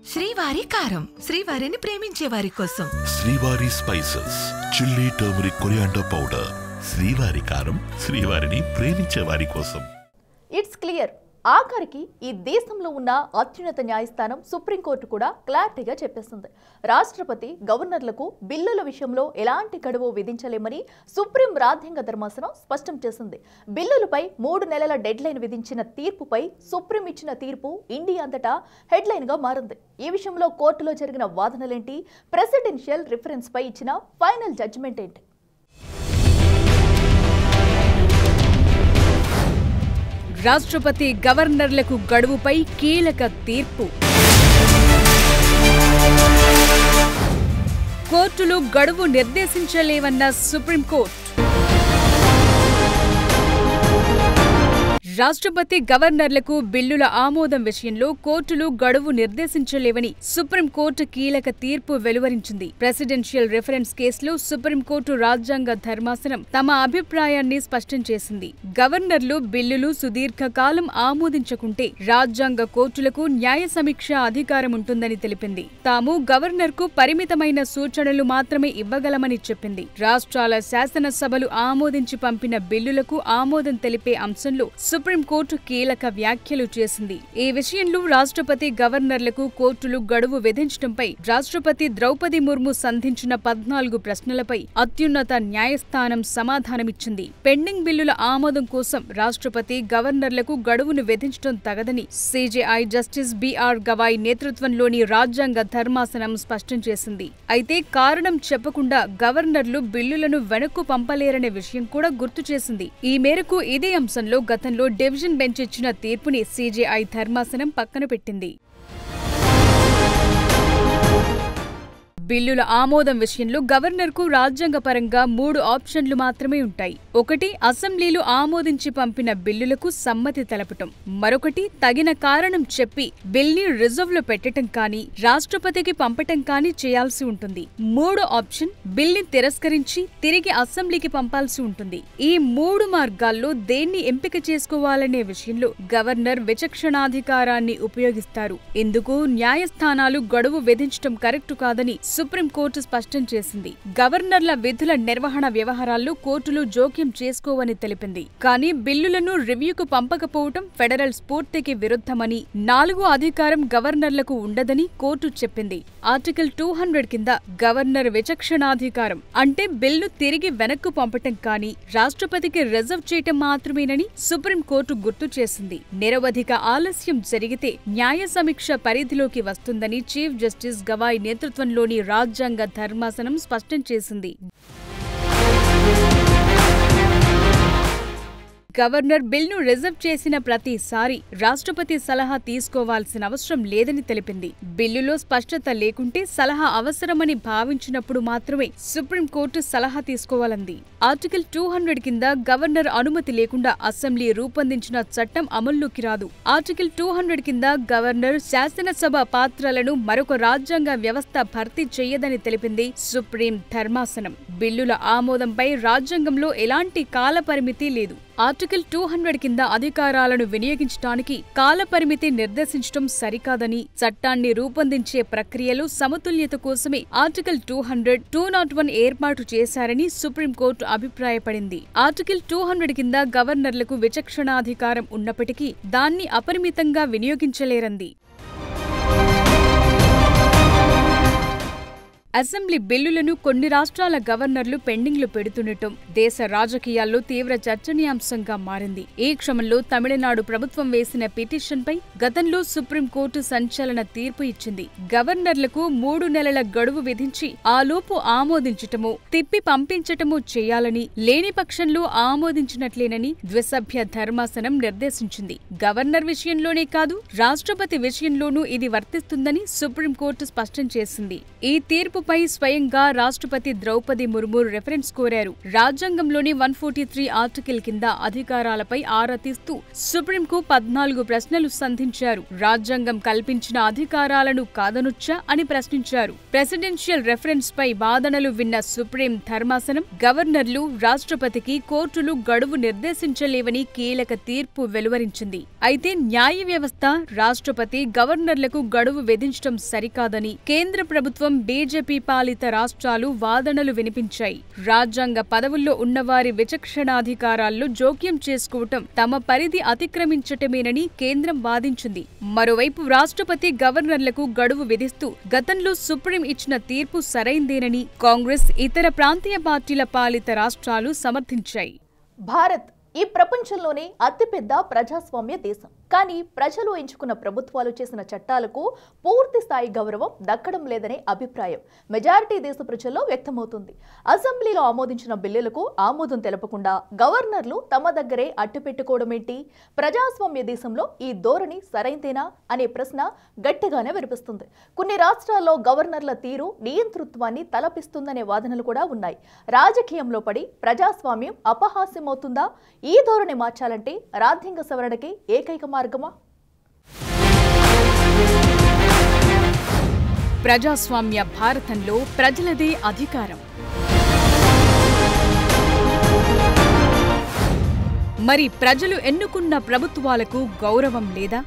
శ్రీవారి కారం, శ్రీవారిని ప్రేమించే వారి కోసం. శ్రీవారి spices, chilli, turmeric, coriander powder. శ్రీవారి కారం, శ్రీవారిని ప్రేమించే వారి కోసం. It's clear. ఆఖరికి ఈ దేశంలో ఉన్న అత్యున్నత న్యాయస్థానం సుప్రీంకోర్టు కూడా క్లారిటీగా చెప్పేస్తుంది. రాష్ట్రపతి గవర్నర్లకు బిల్లుల విషయంలో ఎలాంటి గడువు విధించలేమని సుప్రీం రాజ్యాంగ ధర్మాసనం స్పష్టం చేసింది. బిల్లులపై 3 నెలల డెడ్ లైన్ విధించిన తీర్పుపై సుప్రీం ఇచ్చిన తీర్పు ఇండియా అంతటా హెడ్లైన్ గా మారింది. ఈ విషయంలో కోర్టులో జరిగిన వాదనలేంటి, ప్రెసిడెన్షియల్ రిఫరెన్స్ పై ఇచ్చిన ఫైనల్ జడ్జిమెంట్ ఏంటి? రాష్ట్రపతి గవర్నర్లకు గడువుపై కీలక తీర్పు. కోర్టులు గడువు నిర్దేశించలేవన్న సుప్రీంకోర్టు. రాష్ట్రపతి గవర్నర్లకు బిల్లుల ఆమోదం విషయంలో కోర్టులు గడువు నిర్దేశించలేవని సుప్రీంకోర్టు కీలక తీర్పు వెలువరించింది. ప్రెసిడెన్షియల్ రిఫరెన్స్ కేసులో సుప్రీంకోర్టు రాజ్యాంగ ధర్మాసనం తమ అభిప్రాయాన్ని స్పష్టం చేసింది. గవర్నర్లు బిల్లులు సుదీర్ఘకాలం ఆమోదించకుంటే రాజ్యాంగ కోర్టులకు న్యాయ సమీక్ష అధికారం ఉంటుందని తెలిపింది. తాము గవర్నర్కు పరిమితమైన సూచనలు మాత్రమే ఇవ్వగలమని చెప్పింది. రాష్ట్రాల శాసనసభలు ఆమోదించి పంపిన బిల్లులకు ఆమోదం తెలిపే అంశంలో సుప్రీంకోర్టు కీలక వ్యాఖ్యలు చేసింది. ఈ విషయంలో రాష్ట్రపతి గవర్నర్లకు కోర్టులు గడువు విధించడంపై రాష్ట్రపతి ద్రౌపది ముర్ము సంధించిన 14 ప్రశ్నలపై అత్యున్నత న్యాయస్థానం సమాధానమిచ్చింది. పెండింగ్ బిల్లుల ఆమోదం కోసం రాష్ట్రపతి గవర్నర్లకు గడువును విధించడం తగదని సిజేఐ జస్టిస్ బిఆర్ గవాయ్ నేతృత్వంలోని రాజ్యాంగ ధర్మాసనం స్పష్టం చేసింది. అయితే కారణం చెప్పకుండా గవర్నర్లు బిల్లులను వెనక్కు పంపలేరనే విషయం కూడా గుర్తు చేసింది. ఈ మేరకు ఇదే అంశంలో గతంలో డివిజన్ బెంచ్ ఇచ్చిన తీర్పుని సిజేఐ ధర్మాసనం పక్కన పెట్టింది. బిల్లుల ఆమోదం విషయంలో గవర్నర్కు రాజ్యాంగపరంగా 3 ఆప్షన్లు మాత్రమే ఉంటాయి. ఒకటి, అసెంబ్లీలు ఆమోదించి పంపిన బిల్లులకు సమ్మతి తెలపటం. మరొకటి, తగిన కారణం చెప్పి బిల్ని రిజర్వ్లో పెట్టడం కానీ రాష్ట్రపతికి పంపటం కానీ చేయాల్సి ఉంటుంది. 3వ ఆప్షన్, బిల్ని తిరస్కరించి తిరిగి అసెంబ్లీకి పంపాల్సి ఉంటుంది. ఈ 3 మార్గాల్లో దేన్ని ఎంపిక చేసుకోవాలనే విషయంలో గవర్నర్ విచక్షణాధికారాన్ని ఉపయోగిస్తారు. ఇందుకు న్యాయస్థానాలు గడువు విధించడం కరెక్టు కాదని సుప్రీంకోర్టు స్పష్టం చేసింది. గవర్నర్ల విధుల నిర్వహణ వ్యవహారాల్లో కోర్టులు జోక్యం చేసుకోవని తెలిపింది. కానీ బిల్లులను రివ్యూకు పంపకపోవటం ఫెడరల్ స్ఫూర్తికి విరుద్ధమని, 4వ అధికారం గవర్నర్లకు ఉండదని కోర్టు చెప్పింది. ఆర్టికల్ 200 కింద గవర్నర్ విచక్షణాధికారం అంటే బిల్లు తిరిగి వెనక్కు పంపటం కానీ రాష్ట్రపతికి రిజర్వ్ చేయటం మాత్రమేనని సుప్రీంకోర్టు గుర్తు చేసింది. నిరవధిక ఆలస్యం జరిగితే న్యాయ సమీక్ష పరిధిలోకి వస్తుందని చీఫ్ జస్టిస్ గవాయ్ నేతృత్వంలోని రాజ్యాంగ ధర్మాసనం స్పష్టం చేసింది. గవర్నర్ బిల్ను రిజర్వ్ చేసిన ప్రతిసారి రాష్ట్రపతి సలహా తీసుకోవాల్సిన అవసరం లేదని తెలిపింది. బిల్లులో స్పష్టత లేకుంటే సలహా అవసరమని భావించినప్పుడు మాత్రమే సుప్రీంకోర్టు సలహా తీసుకోవాలంది. ఆర్టికల్ 200 కింద గవర్నర్ అనుమతి లేకుండా అసెంబ్లీ రూపొందించిన చట్టం అమల్లోకి రాదు. ఆర్టికల్ 200 కింద గవర్నర్ శాసనసభ పాత్రలను మరొక రాజ్యాంగ వ్యవస్థ భర్తీ చేయదని తెలిపింది సుప్రీం ధర్మాసనం. బిల్లుల ఆమోదంపై రాజ్యాంగంలో ఎలాంటి కాలపరిమితి లేదు. ఆర్టికల్ 200 కింద అధికారాలను వినియోగించడానికి కాలపరిమితి నిర్దేశించడం సరికాదని, చట్టాన్ని రూపొందించే ప్రక్రియలో సమతుల్యత కోసమే ఆర్టికల్ 200, 201 ఏర్పాటు చేశారని సుప్రీంకోర్టు అభిప్రాయపడింది. ఆర్టికల్ 200 కింద గవర్నర్లకు విచక్షణాధికారం ఉన్నప్పటికీ దాన్ని అపరిమితంగా వినియోగించలేరంది. అసెంబ్లీ బిల్లులను కొన్ని రాష్ట్రాల గవర్నర్లు పెండింగ్లు పెడుతుండటం దేశ రాజకీయాల్లో తీవ్ర చర్చనీయాంశంగా మారింది. ఈ క్రమంలో తమిళనాడు ప్రభుత్వం వేసిన పిటిషన్పై గతంలో సుప్రీంకోర్టు సంచలన తీర్పు ఇచ్చింది. గవర్నర్లకు 3 నెలల గడువు విధించి ఆలోపు ఆమోదించటమో తిప్పి పంపించటమో చేయాలని, లేని పక్షంలో ఆమోదించినట్లేనని ద్విసభ్య ధర్మాసనం నిర్దేశించింది. గవర్నర్ విషయంలోనే కాదు, రాష్ట్రపతి విషయంలోనూ ఇది వర్తిస్తుందని సుప్రీంకోర్టు స్పష్టం చేసింది. ఈ తీర్పు బిల్లుపై స్వయంగా రాష్ట్రపతి ద్రౌపది ముర్ము రిఫరెన్స్ కోరారు. రాజ్యాంగంలోని 143 ఆర్టికల్ కింద అధికారాలపై ఆరా తీస్తూ సుప్రీంకు 14 ప్రశ్నలు సంధించారు. రాజ్యాంగం కల్పించిన అధికారాలను కాదనొచ్చా అని ప్రశ్నించారు. ప్రెసిడెన్షియల్ రిఫరెన్స్ పై వాదనలు విన్న సుప్రీం ధర్మాసనం గవర్నర్లు, రాష్ట్రపతికి కోర్టులు గడువు నిర్దేశించలేవని కీలక తీర్పు వెలువరించింది. అయితే న్యాయ వ్యవస్థ, రాష్ట్రపతి, గవర్నర్లకు గడువు విధించడం సరికాదని కేంద్ర ప్రభుత్వం, బీజేపీ పాలిత రాష్ట్రాలు వాదనలు వినిపించాయి. రాజ్యాంగ పదవుల్లో ఉన్నవారి విచక్షణాధికారాల్లో జోక్యం చేసుకోవటం తమ పరిధి అతిక్రమించటమేనని కేంద్రం వాదించింది. మరోవైపు రాష్ట్రపతి, గవర్నర్లకు గడువు విధిస్తూ గతంలో సుప్రీం ఇచ్చిన తీర్పు సరైందేనని కాంగ్రెస్, ఇతర ప్రాంతీయ పార్టీల పాలిత రాష్ట్రాలు సమర్థించాయి. భారత్ ఈ ప్రపంచంలోనే అతిపెద్ద ప్రజాస్వామ్య దేశం. కానీ ప్రజలు ఎంచుకున్న ప్రభుత్వాలు చేసిన చట్టాలకు పూర్తి స్థాయి గౌరవం దక్కడం లేదనే అభిప్రాయం మెజారిటీ దేశ ప్రజల్లో వ్యక్తమవుతుంది. అసెంబ్లీలో ఆమోదించిన బిల్లులకు ఆమోదం తెలపకుండా గవర్నర్లు తమ దగ్గరే అట్టిపెట్టుకోవడం ఏంటి? ప్రజాస్వామ్య దేశంలో ఈ ధోరణి సరైందేనా అనే ప్రశ్న గట్టిగానే వినిపిస్తుంది. కొన్ని రాష్ట్రాల్లో గవర్నర్ల తీరు నియంతృత్వాన్ని తలపిస్తుందనే వాదనలు కూడా ఉన్నాయి. రాజకీయంలో పడి ప్రజాస్వామ్యం అపహాస్యమవుతుందా? ఈ ధోరణి మార్చాలంటే రాజ్యాంగ సవరణకి ఏకైక మార్గమా? ప్రజాస్వామ్య భారతంలో ప్రజలదే అధికారం. మరి ప్రజలు ఎన్నుకున్న ప్రభుత్వాలకు గౌరవం లేదా?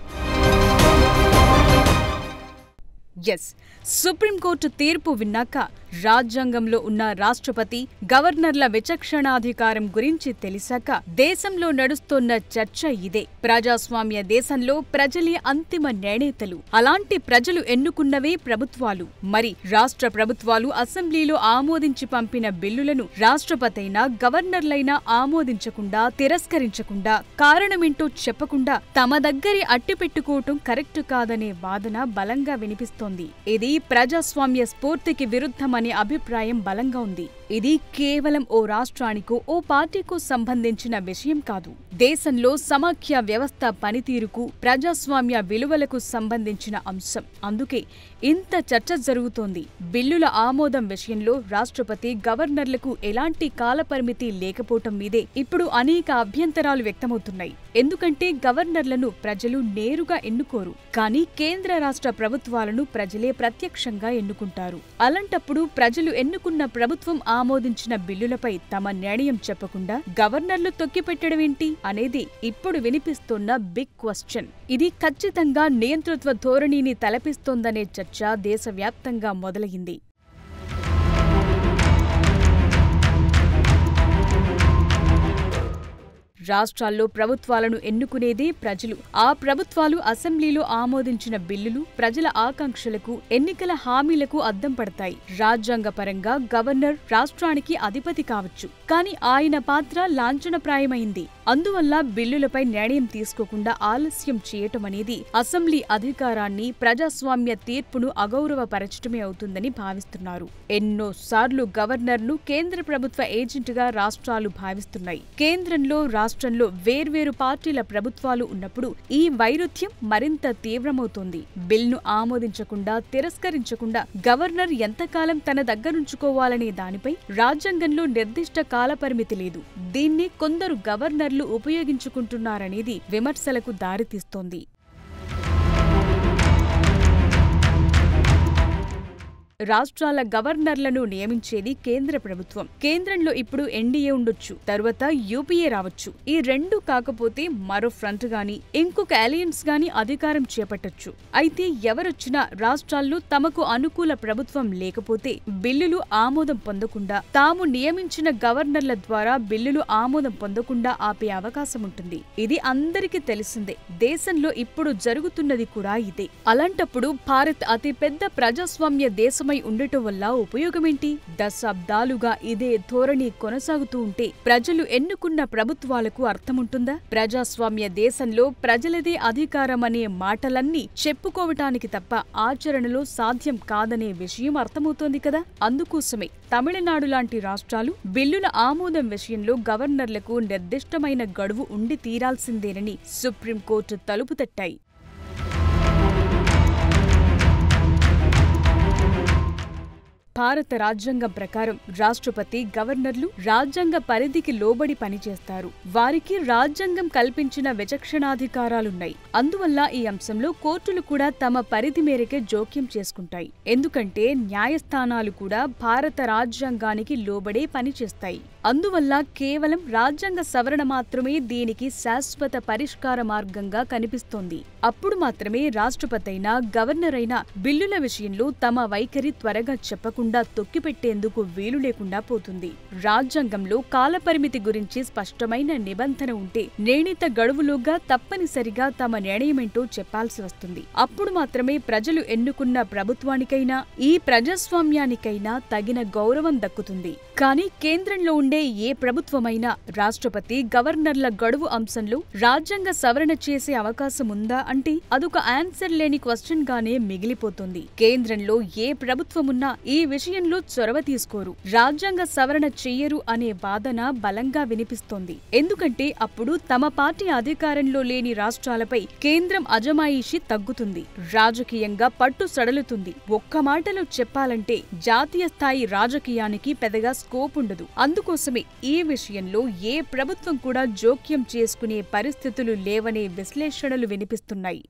ఎస్, సుప్రీంకోర్టు తీర్పు విన్నాక రాజ్యాంగంలో ఉన్న రాష్ట్రపతి, గవర్నర్ల విచక్షణాధికారం గురించి తెలిసాక దేశంలో నడుస్తోన్న చర్చ ఇదే. ప్రజాస్వామ్య దేశంలో ప్రజలే అంతిమ నిర్ణేతలు. అలాంటి ప్రజలు ఎన్నుకున్నవే ప్రభుత్వాలు. మరి రాష్ట్ర ప్రభుత్వాలు అసెంబ్లీలో ఆమోదించి పంపిన బిల్లులను రాష్ట్రపతైనా, గవర్నర్లైనా ఆమోదించకుండా, తిరస్కరించకుండా, కారణమేంటో చెప్పకుండా తమ దగ్గరే అట్టిపెట్టుకోవటం కరెక్ట్ కాదనే వాదన బలంగా వినిపిస్తోంది. ఇది ప్రజాస్వామ్య స్ఫూర్తికి విరుద్ధమనే అభిప్రాయం బలంగా ఉంది. ఇది కేవలం ఓ రాష్ట్రానికో, ఓ పార్టీకో సంబంధించిన విషయం కాదు. దేశంలో సమాఖ్య వ్యవస్థ పనితీరుకు, ప్రజాస్వామ్య విలువలకు సంబంధించిన అంశం. అందుకే ఇంత చర్చ జరుగుతోంది. బిల్లుల ఆమోదం విషయంలో రాష్ట్రపతి, గవర్నర్లకు ఎలాంటి కాలపరిమితి లేకపోవటం మీదే ఇప్పుడు అనేక అభ్యంతరాలు వ్యక్తమవుతున్నాయి. ఎందుకంటే గవర్నర్లను ప్రజలు నేరుగా ఎన్నుకోరు, కానీ కేంద్ర రాష్ట్ర ప్రభుత్వాలను ప్రజలే ప్రత్యక్షంగా ఎన్నుకుంటారు. అలాంటప్పుడు ప్రజలు ఎన్నుకున్న ప్రభుత్వం ఆమోదించిన బిల్లులపై తమ నిర్ణయం చెప్పకుండా గవర్నర్లు తొక్కిపెట్టడమేంటి అనేది ఇప్పుడు వినిపిస్తున్న బిగ్ క్వశ్చన్. ఇది ఖచ్చితంగా నియంతృత్వ ధోరణిని తలపిస్తోందనే చర్చ దేశవ్యాప్తంగా మొదలైంది. రాష్ట్రాల్లో ప్రభుత్వాలను ఎన్నుకునేదే ప్రజలు. ఆ ప్రభుత్వాలు అసెంబ్లీలో ఆమోదించిన బిల్లులు ప్రజల ఆకాంక్షలకు, ఎన్నికల హామీలకు అద్దం పడతాయి. రాజ్యాంగపరంగా గవర్నర్ రాష్ట్రానికి అధిపతి కావచ్చు, కానీ ఆయన పాత్ర లాంఛనప్రాయమైంది. అందువల్ల బిల్లులపై నిర్ణయం తీసుకోకుండా ఆలస్యం చేయటం అనేది అసెంబ్లీ అధికారాన్ని, ప్రజాస్వామ్య తీర్పును అగౌరవపరచటమే అవుతుందని భావిస్తున్నారు. ఎన్నోసార్లు గవర్నర్ను కేంద్ర ప్రభుత్వ ఏజెంట్గా రాష్ట్రాలు భావిస్తున్నాయి. కేంద్రంలో, రాష్ట్రంలో వేర్వేరు పార్టీల ప్రభుత్వాలు ఉన్నప్పుడు ఈ వైరుధ్యం మరింత తీవ్రమవుతోంది. బిల్ను ఆమోదించకుండా, తిరస్కరించకుండా గవర్నర్ ఎంతకాలం తన దగ్గరుంచుకోవాలనే దానిపై రాజ్యాంగంలో నిర్దిష్ట కాలపరిమితి లేదు. దీన్ని కొందరు గవర్నర్లు ఉపయోగించుకుంటున్నారనేది విమర్శలకు దారితీస్తోంది. రాష్ట్రాల గవర్నర్లను నియమించేది కేంద్ర ప్రభుత్వం. కేంద్రంలో ఇప్పుడు ఎన్డీఏ ఉండొచ్చు, తరువాత యూపీఏ రావచ్చు. ఈ రెండు కాకపోతే మరో ఫ్రంట్ గాని, ఇంకొక అలయన్స్ గాని అధికారం చేపట్టొచ్చు. అయితే ఎవరొచ్చినా రాష్ట్రాల్లో తమకు అనుకూల ప్రభుత్వం లేకపోతే బిల్లులు ఆమోదం పొందకుండా, తాము నియమించిన గవర్నర్ల ద్వారా బిల్లులు ఆమోదం పొందకుండా ఆపే అవకాశం ఉంటుంది. ఇది అందరికీ తెలిసిందే. దేశంలో ఇప్పుడు జరుగుతున్నది కూడా ఇదే. అలాంటప్పుడు భారత్ అతిపెద్ద ప్రజాస్వామ్య దేశం ఉండటం వల్ల ఉపయోగమేంటి? దశాబ్దాలుగా ఇదే ధోరణి కొనసాగుతూ ఉంటే ప్రజలు ఎన్నుకున్న ప్రభుత్వాలకు అర్థముంటుందా? ప్రజాస్వామ్య దేశంలో ప్రజలదే అధికారమనే మాటలన్నీ చెప్పుకోవటానికి తప్ప ఆచరణలో సాధ్యం కాదనే విషయం అర్థమవుతోంది కదా. అందుకోసమే తమిళనాడు లాంటి రాష్ట్రాలు బిల్లుల ఆమోదం విషయంలో గవర్నర్లకు నిర్దిష్టమైన గడువు ఉండి తీరాల్సిందేనని సుప్రీంకోర్టు తలుపు తట్టాయి. భారత రాజ్యాంగం ప్రకారం రాష్ట్రపతి, గవర్నర్లు రాజ్యాంగ పరిధికి లోబడి పనిచేస్తారు. వారికి రాజ్యాంగం కల్పించిన విచక్షణాధికారాలున్నాయి. అందువల్ల ఈ అంశంలో కోర్టులు కూడా తమ పరిధి మేరకే జోక్యం చేసుకుంటాయి. ఎందుకంటే న్యాయస్థానాలు కూడా భారత రాజ్యాంగానికి లోబడే పనిచేస్తాయి. అందువల్ల కేవలం రాజ్యాంగ సవరణ మాత్రమే దీనికి శాశ్వత పరిష్కార మార్గంగా కనిపిస్తోంది. అప్పుడు మాత్రమే రాష్ట్రపతి అయినా, గవర్నర్ అయినా బిల్లుల విషయంలో తమ వైఖరి త్వరగా చెప్పకుండా తొక్కిపెట్టేందుకు వీలు లేకుండా పోతుంది. రాజ్యాంగంలో కాలపరిమితి గురించి స్పష్టమైన నిబంధన ఉంటే నిర్ణీత గడువులోగా తప్పనిసరిగా తమ నిర్ణయమేంటో చెప్పాల్సి వస్తుంది. అప్పుడు మాత్రమే ప్రజలు ఎన్నుకున్న ప్రభుత్వానికైనా, ఈ ప్రజాస్వామ్యానికైనా తగిన గౌరవం దక్కుతుంది. కానీ కేంద్రంలో ఉండే ఏ ప్రభుత్వమైనా రాష్ట్రపతి, గవర్నర్ల గడువు అంశంలో రాజ్యాంగ సవరణ చేసే అవకాశం ఉందా అంటే అదొక ఆన్సర్ లేని క్వశ్చన్ గానే మిగిలిపోతుంది. కేంద్రంలో ఏ ప్రభుత్వమున్నా ఈ విషయంలో చొరవ తీసుకోరు, రాజ్యాంగ సవరణ చెయ్యరు అనే వాదన బలంగా వినిపిస్తోంది. ఎందుకంటే అప్పుడు తమ పార్టీ అధికారంలో లేని రాష్ట్రాలపై కేంద్రం అజమాయిషీ తగ్గుతుంది, రాజకీయంగా పట్టు సడలుతుంది. ఒక్క మాటలో చెప్పాలంటే జాతీయ స్థాయి రాజకీయానికి పెద్దగా స్కోప్ ఉండదు. అందుకోసమే ఈ విషయంలో ఏ ప్రభుత్వం కూడా జోక్యం చేసుకునే పరిస్థితులు లేవనే విశ్లేషణలు వినిపిస్తున్నాయి.